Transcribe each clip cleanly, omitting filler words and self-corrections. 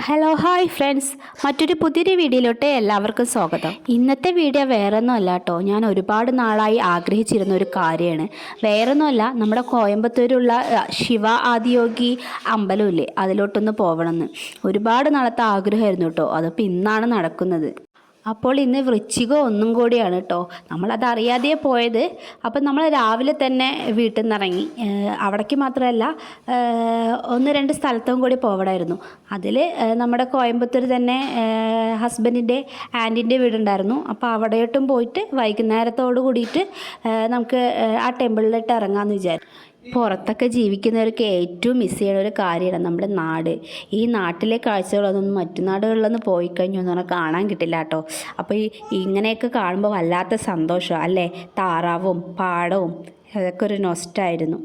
Hello hi friends, മറ്റൊരു പുതിയൊരു വീഡിയോയിലോട്ട് എല്ലാവർക്കും സ്വാഗതം. ഇന്നത്തെ വീഡിയോ വേറൊന്നുമല്ല കേട്ടോ, ഞാൻ ഒരുപാട് നാളായി ആഗ്രഹിച്ചിരുന്ന ഒരു കാര്യമാണ്. വേറൊന്നുമല്ല, നമ്മുടെ കോയമ്പത്തൂരുള്ള ശിവ ആദിയോഗി അമ്പലമില്ലേ, അതിലോട്ടൊന്ന് പോകണമെന്ന് ഒരുപാട് നാളത്തെ ആഗ്രഹമായിരുന്നു കേട്ടോ. അതിപ്പോൾ ഇന്നാണ് നടക്കുന്നത്. അപ്പോൾ ഇന്ന് വൃശ്ചികം ഒന്നും കൂടിയാണ് കേട്ടോ. നമ്മളത് അറിയാതെ പോയത്. അപ്പം നമ്മൾ രാവിലെ തന്നെ വീട്ടിൽ നിന്ന് ഇറങ്ങി. അവിടേക്ക് മാത്രമല്ല, ഒന്ന് രണ്ട് സ്ഥലത്തും കൂടി പോകണമായിരുന്നു. അതിൽ നമ്മുടെ കോയമ്പത്തൂർ തന്നെ ഹസ്ബൻഡിൻ്റെ ആൻറ്റിൻ്റെ വീടുണ്ടായിരുന്നു. അപ്പോൾ അവിടെയോട്ടും പോയിട്ട് വൈകുന്നേരത്തോട് കൂടിയിട്ട് നമുക്ക് ആ ടെമ്പിളിലിട്ട് ഇറങ്ങാമെന്ന് വിചാരിച്ചു. പുറത്തൊക്കെ ജീവിക്കുന്നവർക്ക് ഏറ്റവും മിസ് ചെയ്യുന്ന ഒരു കാര്യമാണ് നമ്മുടെ നാട്. ഈ നാട്ടിലെ കാഴ്ചകളൊന്നും മറ്റു നാടുകളിലൊന്നും പോയി കഴിഞ്ഞൊന്നും പറഞ്ഞാൽ കാണാൻ കിട്ടില്ല കേട്ടോ. അപ്പോൾ ഇങ്ങനെയൊക്കെ കാണുമ്പോൾ വല്ലാത്ത സന്തോഷമാണ് അല്ലേ. താറാവും പാടവും അതൊക്കെ ഒരു നൊസ്റ്റായിരുന്നു.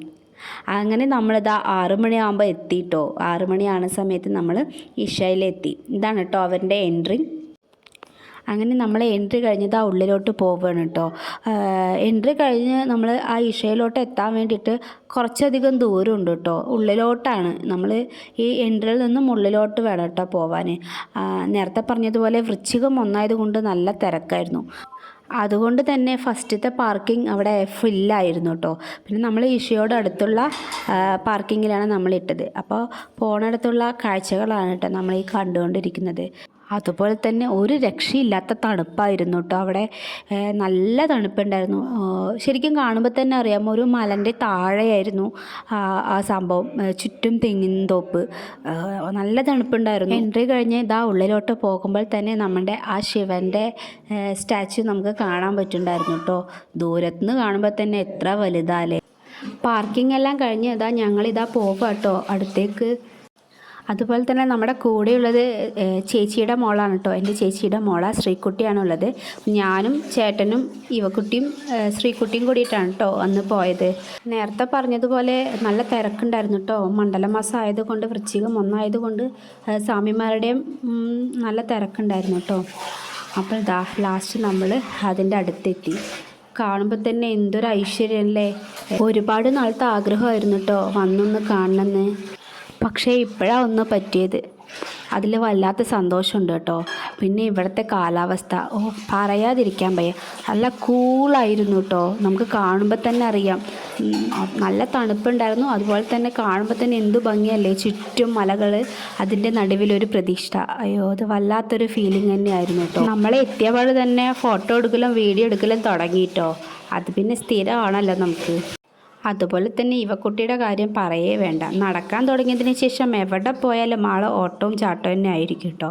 അങ്ങനെ നമ്മളിതാ 6 മണിയാകുമ്പോൾ എത്തിയിട്ടോ. 6 മണിയാകുന്ന സമയത്ത് നമ്മൾ ഇഷയിലെത്തി. ഇതാണ് കേട്ടോ അവരുടെ എൻട്രി. അങ്ങനെ നമ്മൾ എൻട്രി കഴിഞ്ഞത് ആ ഉള്ളിലോട്ട് പോവുകയാണ് കേട്ടോ. എൻട്രി കഴിഞ്ഞ് നമ്മൾ ആ ഇഷയിലോട്ട് എത്താൻ വേണ്ടിയിട്ട് കുറച്ചധികം ദൂരമുണ്ട് കേട്ടോ. ഉള്ളിലോട്ടാണ് നമ്മൾ ഈ എൻട്രിയിൽ നിന്നും ഉള്ളിലോട്ട് വേണം കേട്ടോ പോവാൻ. നേരത്തെ പറഞ്ഞതുപോലെ വൃശ്ചികം ഒന്നായതുകൊണ്ട് നല്ല തിരക്കായിരുന്നു. അതുകൊണ്ട് തന്നെ ഫസ്റ്റത്തെ പാർക്കിംഗ് അവിടെ ഫുള്ളായിരുന്നു കേട്ടോ. പിന്നെ നമ്മൾ ഈശോയോട് അടുത്തുള്ള പാർക്കിങ്ങിലാണ് നമ്മളിട്ടത്. അപ്പോൾ പോണടുത്തുള്ള കാഴ്ചകളാണ് കേട്ടോ നമ്മൾ ഈ കണ്ടുകൊണ്ടിരിക്കുന്നത്. അതുപോലെ തന്നെ ഒരു രക്ഷയില്ലാത്ത തണുപ്പായിരുന്നു കേട്ടോ അവിടെ. നല്ല തണുപ്പുണ്ടായിരുന്നു. ശരിക്കും കാണുമ്പോൾ തന്നെ അറിയാം, ഒരു മലൻ്റെ താഴെയായിരുന്നു ആ സംഭവം. ചുറ്റും തെങ്ങിൻ തോപ്പ്. നല്ല തണുപ്പുണ്ടായിരുന്നു. എൻട്രി കഴിഞ്ഞ് ഇതാ ഉള്ളിലോട്ട് പോകുമ്പോൾ തന്നെ നമ്മുടെ ആ ശിവൻ്റെ സ്റ്റാച്യു നമുക്ക് കാണാൻ പറ്റുന്നുണ്ടായിരുന്നു കേട്ടോ. ദൂരത്തുനിന്ന് കാണുമ്പോൾ തന്നെ എത്ര വലുതാലേ. പാർക്കിംഗ് എല്ലാം കഴിഞ്ഞ് ഇതാ ഞങ്ങളിതാ പോകുക കേട്ടോ അടുത്തേക്ക്. അതുപോലെ തന്നെ നമ്മുടെ കൂടെയുള്ളത് ചേച്ചിയുടെ മോളാണ് കേട്ടോ. എൻ്റെ ചേച്ചിയുടെ മോള ശ്രീക്കുട്ടിയാണുള്ളത്. ഞാനും ചേട്ടനും ഇവക്കുട്ടിയും ശ്രീക്കുട്ടിയും കൂടിയിട്ടാണ് കേട്ടോ അന്ന് പോയത്. നേരത്തെ പറഞ്ഞതുപോലെ നല്ല തിരക്കുണ്ടായിരുന്നു കേട്ടോ. മണ്ഡലമാസം ആയതുകൊണ്ട്, വൃശ്ചികം ഒന്നായതുകൊണ്ട് സ്വാമിമാരുടെയും നല്ല തിരക്കുണ്ടായിരുന്നു കേട്ടോ. അപ്പോൾ ഇതാ ലാസ്റ്റ് നമ്മൾ അതിൻ്റെ അടുത്തെത്തി. കാണുമ്പോൾ തന്നെ എന്തൊരു ഐശ്വര്യമല്ലേ. ഒരുപാട് നാളത്തെ ആഗ്രഹമായിരുന്നു കേട്ടോ വന്നൊന്ന് കാണണമെന്ന്. പക്ഷേ ഇപ്പോഴാണ് ഒന്ന് പറ്റിയത്. അതിൽ വല്ലാത്ത സന്തോഷമുണ്ട് കേട്ടോ. പിന്നെ ഇവിടുത്തെ കാലാവസ്ഥ പറയാതിരിക്കാൻ വയ്യ. നല്ല കൂളായിരുന്നു കേട്ടോ. നമുക്ക് കാണുമ്പോൾ തന്നെ അറിയാം നല്ല തണുപ്പുണ്ടായിരുന്നു. അതുപോലെ തന്നെ കാണുമ്പോൾ തന്നെ എന്ത് ഭംഗിയല്ലേ, ചുറ്റും മലകൾ, അതിൻ്റെ നടുവിലൊരു പ്രതീക്ഷ. അയ്യോ, അത് വല്ലാത്തൊരു ഫീലിംഗ് തന്നെയായിരുന്നു കേട്ടോ. നമ്മളെ എത്തിയപാട് തന്നെ ഫോട്ടോ എടുക്കലും വീഡിയോ എടുക്കലും തുടങ്ങിയിട്ടോ. അത് പിന്നെ സ്ഥിരമാണല്ലോ നമുക്ക്. അതുപോലെ തന്നെ ഇവക്കുട്ടിയുടെ കാര്യം പറയേ വേണ്ട. നടക്കാൻ തുടങ്ങിയതിന് ശേഷം എവിടെ പോയാലും ആളെ ഓട്ടവും ചാട്ടവും തന്നെ ആയിരിക്കും കേട്ടോ.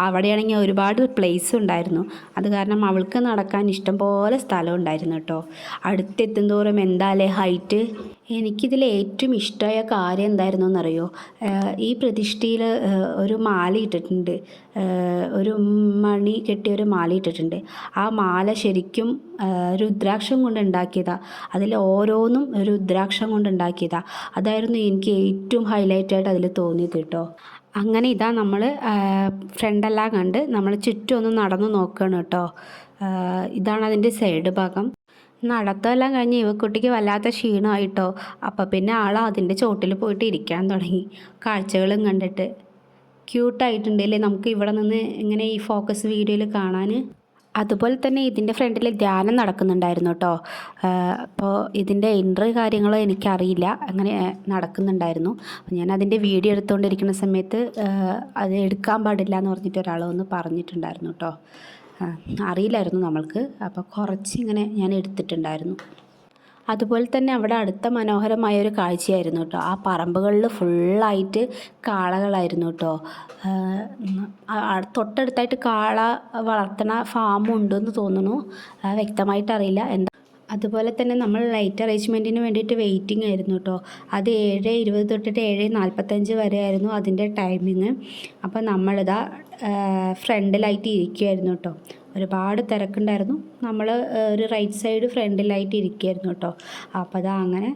അവിടെയാണെങ്കിൽ ഒരുപാട് പ്ലേസ് ഉണ്ടായിരുന്നു. അത് കാരണം അവൾക്ക് നടക്കാൻ ഇഷ്ടംപോലെ സ്ഥലം ഉണ്ടായിരുന്നു കേട്ടോ. അടുത്തെത്തും തോറും എന്തായാലേ ഹൈറ്റ്. എനിക്കിതിൽ ഏറ്റവും ഇഷ്ടമായ കാര്യം എന്തായിരുന്നു എന്നറിയോ, ഈ പ്രതിഷ്ഠയിൽ ഒരു മാല ഇട്ടിട്ടുണ്ട്. ഒരു മണി കെട്ടിയ ഒരു മാല ഇട്ടിട്ടുണ്ട്. ആ മാല ശരിക്കും രുദ്രാക്ഷം കൊണ്ട് ഉണ്ടാക്കിയതാണ്. അതിൽ ഓരോന്നും രുദ്രാക്ഷം കൊണ്ട് ഉണ്ടാക്കിയതാണ്. അതായിരുന്നു എനിക്ക് ഏറ്റവും ഹൈലൈറ്റായിട്ട് അതിൽ തോന്നിയത് കേട്ടോ. അങ്ങനെ ഇതാ നമ്മൾ ഫ്രണ്ടെല്ലാം കണ്ട് നമ്മൾ ചുറ്റും ഒന്ന് നടന്നു നോക്കുകയാണ് കേട്ടോ. ഇതാണ് അതിൻ്റെ സൈഡ് ഭാഗം. നടത്തമെല്ലാം കഴിഞ്ഞ് ഇവക്കുട്ടിക്ക് വല്ലാത്ത ക്ഷീണമായിട്ടോ. അപ്പം പിന്നെ അതിൻ്റെ ചോട്ടിൽ പോയിട്ട് ഇരിക്കാൻ തുടങ്ങി. കാഴ്ചകളും കണ്ടിട്ട് ക്യൂട്ടായിട്ടുണ്ടല്ലേ നമുക്ക് ഇവിടെ നിന്ന് ഇങ്ങനെ ഈ ഫോക്കസ് വീഡിയോയിൽ കാണാൻ. അതുപോലെ തന്നെ ഇതിൻ്റെ ഫ്രണ്ടിൽ ധ്യാനം നടക്കുന്നുണ്ടായിരുന്നു കേട്ടോ. അപ്പോൾ ഇതിൻ്റെ എൻട്രി കാര്യങ്ങൾ എനിക്കറിയില്ല, അങ്ങനെ നടക്കുന്നുണ്ടായിരുന്നു. അപ്പോൾ ഞാൻ അതിൻ്റെ വീഡിയോ എടുത്തുകൊണ്ടിരിക്കുന്ന സമയത്ത് അത് എടുക്കാൻ പാടില്ല എന്ന് പറഞ്ഞിട്ട് ഒരാൾ ഒന്ന് പറഞ്ഞിട്ടുണ്ടായിരുന്നു കേട്ടോ. അറിയില്ലായിരുന്നു നമ്മൾക്ക്. അപ്പോൾ കുറച്ചിങ്ങനെ ഞാൻ എടുത്തിട്ടുണ്ടായിരുന്നു. അതുപോലെ തന്നെ അവിടെ അടുത്ത മനോഹരമായൊരു കാഴ്ചയായിരുന്നു കേട്ടോ. ആ പറമ്പുകളിൽ ഫുള്ളായിട്ട് കാളകളായിരുന്നു കേട്ടോ. തൊട്ടടുത്തായിട്ട് കാള വളർത്തുന്ന ഫാമും ഉണ്ടെന്ന് തോന്നുന്നു, വ്യക്തമായിട്ട് അറിയില്ല എന്താ. അതുപോലെ തന്നെ നമ്മൾ ലൈറ്റ് അറേഞ്ച്മെൻറ്റിന് വേണ്ടിയിട്ട് വെയിറ്റിംഗ് ആയിരുന്നു കേട്ടോ. അത് 7:20 തൊട്ടിട്ട് 7:45 വരെ ആയിരുന്നു അതിൻ്റെ ടൈമിങ്. അപ്പോൾ നമ്മളിതാ ഫ്രണ്ടിലായിട്ട് ഇരിക്കുമായിരുന്നു കേട്ടോ. ഒരുപാട് തിരക്കുണ്ടായിരുന്നു. നമ്മൾ ഒരു റൈറ്റ് സൈഡ് ഫ്രണ്ടിലായിട്ട് ഇരിക്കുമായിരുന്നു കേട്ടോ. അപ്പോൾ അതാ അങ്ങനെ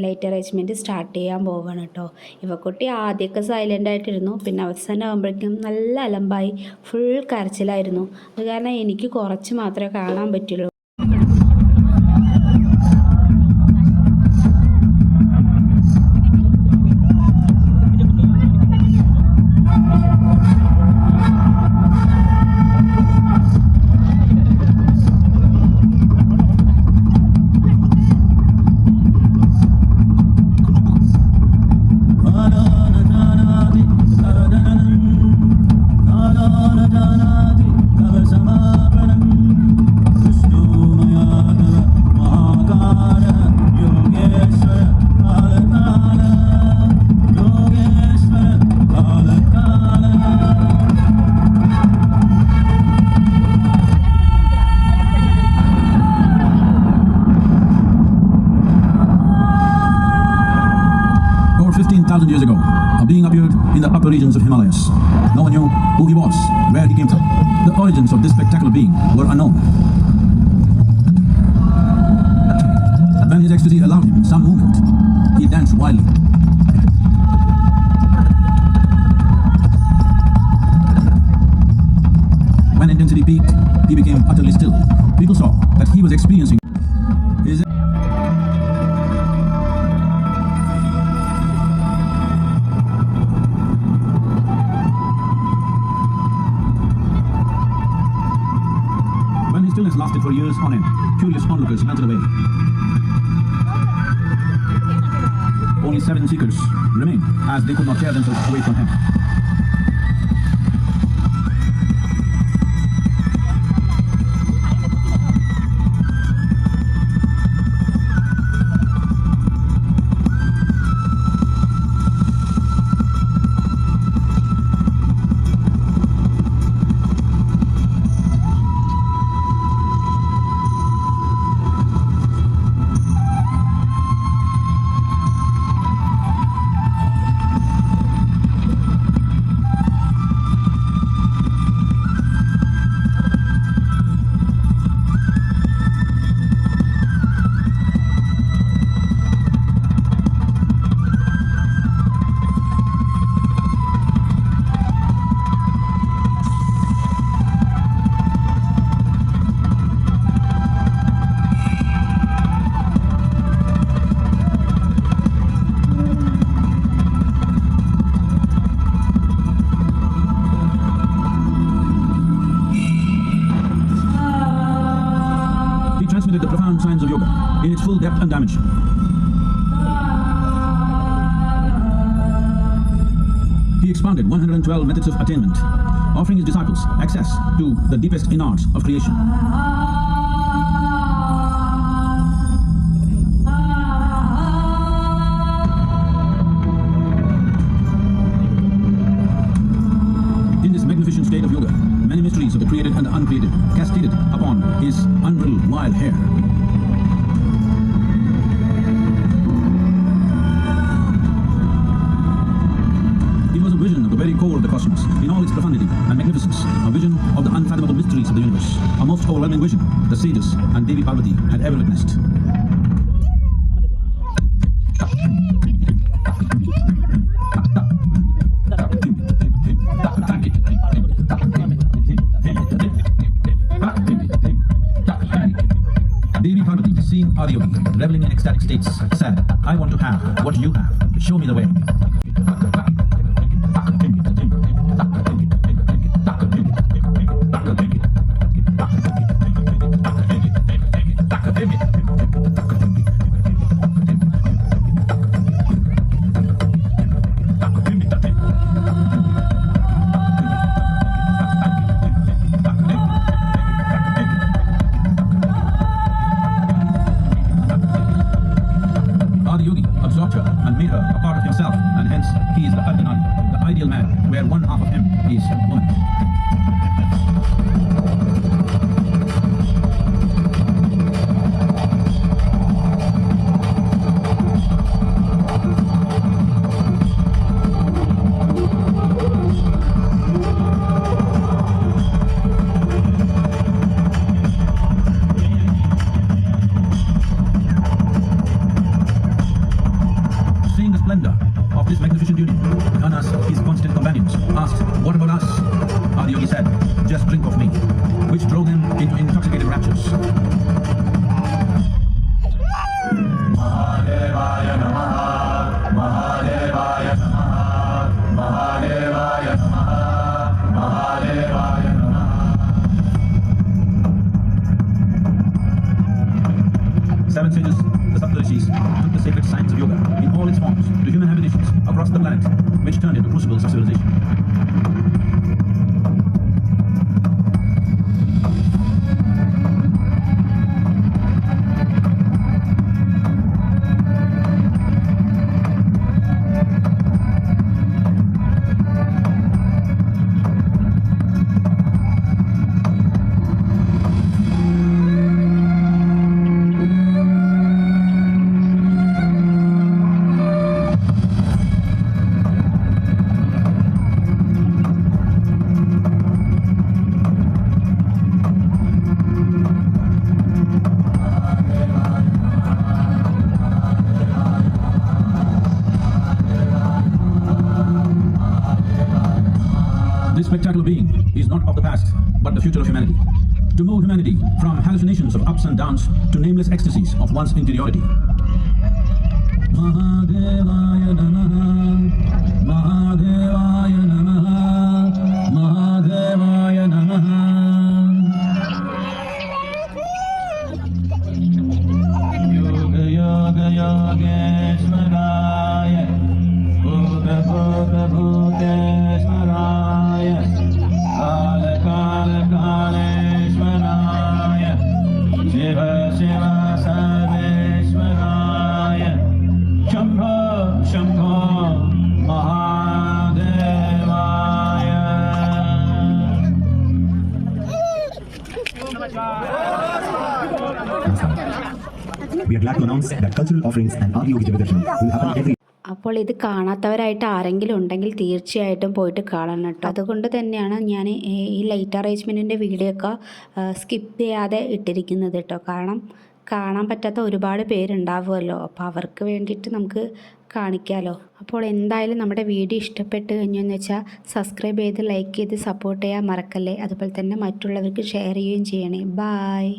ലൈറ്റ് അറേഞ്ച്മെൻറ്റ് സ്റ്റാർട്ട് ചെയ്യാൻ പോവുകയാണ് കേട്ടോ. ഇവക്കുട്ടി ആദ്യമൊക്കെ സൈലൻ്റ് ആയിട്ടിരുന്നു. പിന്നെ അവസാനം ആകുമ്പോഴേക്കും നല്ല അലമ്പായി, ഫുൾ കരച്ചിലായിരുന്നു. അത് കാരണം എനിക്ക് കുറച്ച് മാത്രമേ കാണാൻ പറ്റുള്ളൂ. gods. No one knew who he was, where he came from. The origins of this spectacular being were unknown. When his ecstasy allowed him some movement, he danced wildly. When intensity peaked, he became utterly still. People saw that he was experiencing his When his stillness lasted for years on end, curious onlookers melted away. Only 7 seekers remained, as they could not tear themselves away from him. Transmitted the profound science of yoga in its full depth and dimension. He expounded 112 methods of attainment, offering his disciples access to the deepest innards of creation. In this magnificent state of yoga, many mysteries of the created and the uncreated cascaded upon his unbridled wild hair. It was a vision of the very core of the cosmos, in all its profundity and magnificence, a vision of the unfathomable mysteries of the universe, a most overwhelming vision the sages and Devi Parvati had ever witnessed. Devi Parvati, seeing Adiyogi reveling in ecstatic states, said, "I want to have what you have. Show me the way." Adiyogi absorbed her and made her a part of himself, and hence he is the Ardhanari, the ideal man, where one half of him is woman. Seeing the splendor of this magnificent union, Ganas, his constant companions, asked, "What about us?" Adiyogi said, "Just drink of me," which drove them into intoxicated raptures. Mahadevaya Namaha, Mahadevaya Namaha, Mahadevaya Namaha, Mahadevaya Namaha. 7 sages, the Saptarishis, took the sacred science of yoga in all its forms to human habitations across the planet, which turned into crucibles of civilization. This spectacular being is not of the past, but the future of humanity. To move humanity from hallucinations of ups and downs to nameless ecstasies of one's interiority. Mahadevaya Namaha, Mahadevaya Namaha, Mahadevaya Namaha. Yoga Yoga Yogeshwaraya, Bhuta Bhuta Bhuteshwaraya, Kala Kala Kaleshwaraya, Shiva Shiva Sarveshwaraya, Shambho Shambho Mahadevaya. We are glad to announce that cultural offerings and Adi Yogi Jagadarshan will happen every അപ്പോൾ ഇത് കാണാത്തവരായിട്ട് ആരെങ്കിലും ഉണ്ടെങ്കിൽ തീർച്ചയായിട്ടും പോയിട്ട് കാണണം കേട്ടോ. അതുകൊണ്ട് തന്നെയാണ് ഞാൻ ഈ ലൈറ്റ് അറേഞ്ച്മെൻറ്റിൻ്റെ വീഡിയോ ഒക്കെ സ്കിപ്പ് ചെയ്യാതെ ഇട്ടിരിക്കുന്നത് കേട്ടോ. കാരണം കാണാൻ പറ്റാത്ത ഒരുപാട് പേരുണ്ടാവുമല്ലോ, അപ്പോൾ അവർക്ക് വേണ്ടിയിട്ട് നമുക്ക് കാണിക്കാമല്ലോ. അപ്പോൾ എന്തായാലും നമ്മുടെ വീഡിയോ ഇഷ്ടപ്പെട്ട് കഴിഞ്ഞെന്ന് വെച്ചാൽ സബ്സ്ക്രൈബ് ചെയ്ത് ലൈക്ക് ചെയ്ത് സപ്പോർട്ട് ചെയ്യാൻ മറക്കല്ലേ. അതുപോലെ തന്നെ മറ്റുള്ളവർക്ക് ഷെയർ ചെയ്യുകയും ചെയ്യണേ. ബായ്.